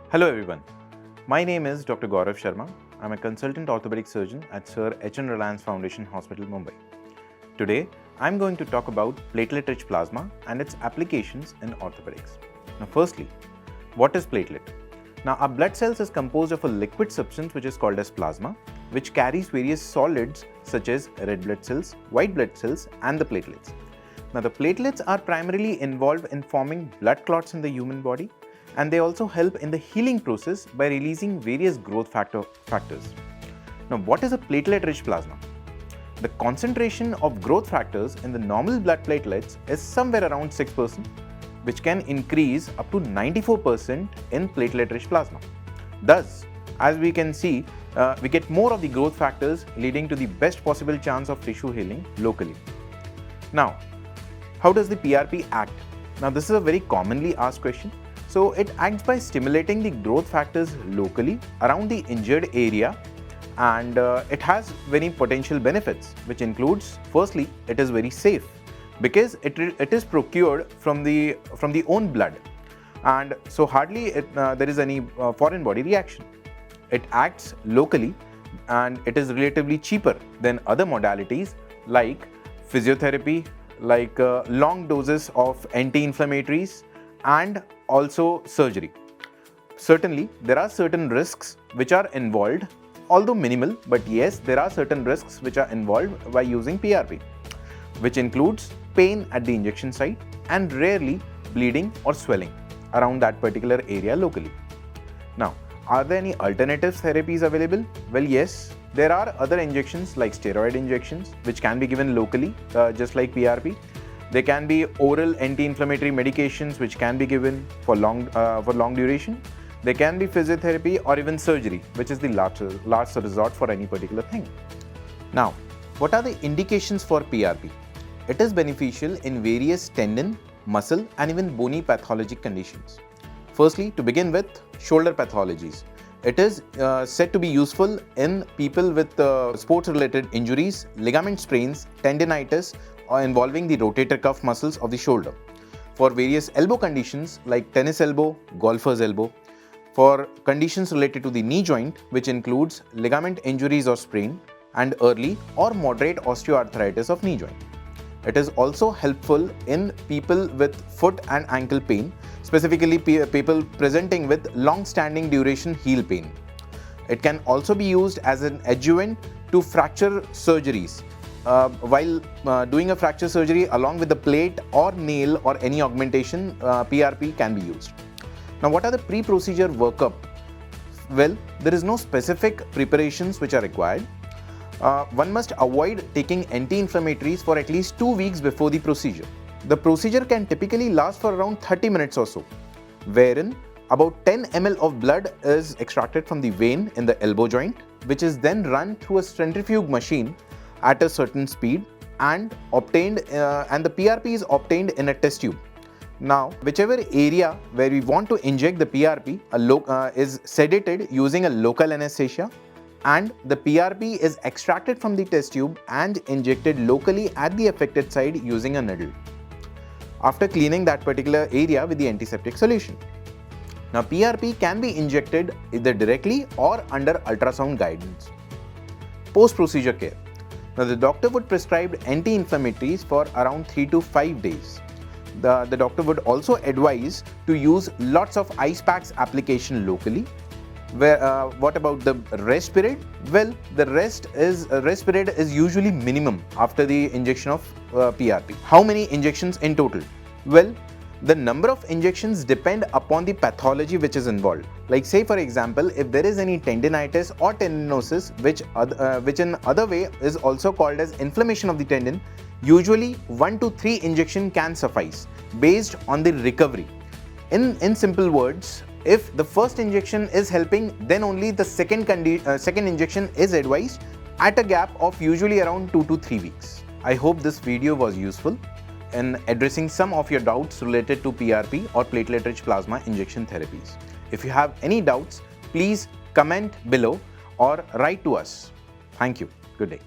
Hello everyone, my name is Dr. Gaurav Sharma. I'm a consultant orthopedic surgeon at Sir H.N. Reliance Foundation Hospital, Mumbai. Today, I'm going to talk about platelet rich plasma and its applications in orthopedics. Now firstly, what is platelet? Now our blood cells is composed of a liquid substance which is called as plasma, which carries various solids such as red blood cells, white blood cells and the platelets. Now the platelets are primarily involved in forming blood clots in the human body, and they also help in the healing process by releasing various growth factors. Now what is a platelet rich plasma? The concentration of growth factors in the normal blood platelets is somewhere around 6%, which can increase up to 94% in platelet rich plasma. Thus, as we can see, we get more of the growth factors, leading to the best possible chance of tissue healing locally. Now, how does the PRP act? Now this is a very commonly asked question. So it acts by stimulating the growth factors locally around the injured area, and it has many potential benefits, which includes, firstly, it is very safe because it is procured from the own blood, and so hardly there is any foreign body reaction. It acts locally and it is relatively cheaper than other modalities like physiotherapy, like long doses of anti-inflammatories and also surgery. Certainly, there are certain risks which are involved, although minimal, but yes, there are certain risks which are involved by using PRP, which includes pain at the injection site and rarely bleeding or swelling around that particular area locally. Now, are there any alternative therapies available? Well, yes, there are other injections like steroid injections, which can be given locally, just like PRP. There can be oral anti-inflammatory medications which can be given for long duration. There can be physiotherapy or even surgery, which is the last resort for any particular thing. Now, what are the indications for PRP? It is beneficial in various tendon, muscle and even bony pathologic conditions. Firstly, to begin with, shoulder pathologies. It is said to be useful in people with sports-related injuries, ligament sprains, tendinitis, or involving the rotator cuff muscles of the shoulder. For various elbow conditions like tennis elbow, golfer's elbow. For conditions related to the knee joint, which includes ligament injuries or sprain, and early or moderate osteoarthritis of knee joint. It is also helpful in people with foot and ankle pain, specifically people presenting with long-standing duration heel pain. It can also be used as an adjuvant to fracture surgeries. While doing a fracture surgery along with the plate or nail or any augmentation, PRP can be used. Now, what are the pre-procedure workup? Well, there is no specific preparations which are required. One must avoid taking anti-inflammatories for at least 2 weeks before the procedure. The procedure can typically last for around 30 minutes or so, wherein about 10 ml of blood is extracted from the vein in the elbow joint, which is then run through a centrifuge machine at a certain speed and obtained, and the PRP is obtained in a test tube. Now, whichever area where we want to inject the PRP is sedated using a local anesthesia, and the PRP is extracted from the test tube and injected locally at the affected site using a needle, after cleaning that particular area with the antiseptic solution. Now, PRP can be injected either directly or under ultrasound guidance. Post-procedure care. Now, the doctor would prescribe anti-inflammatories for around 3 to 5 days. The doctor would also advise to use lots of ice packs application locally. What about the rest period? Well, the rest period is usually minimum after the injection of PRP. How many injections in total? Well, the number of injections depend upon the pathology which is involved. Like, say for example, if there is any tendinitis or tendinosis, which in other way is also called as inflammation of the tendon, usually 1 to 3 injection can suffice based on the recovery. In simple words, if the first injection is helping, then only the second injection is advised at a gap of usually around 2 to 3 weeks. I hope this video was useful in addressing some of your doubts related to PRP or platelet rich plasma injection therapies. If you have any doubts, please comment below or write to us. Thank you. Good day.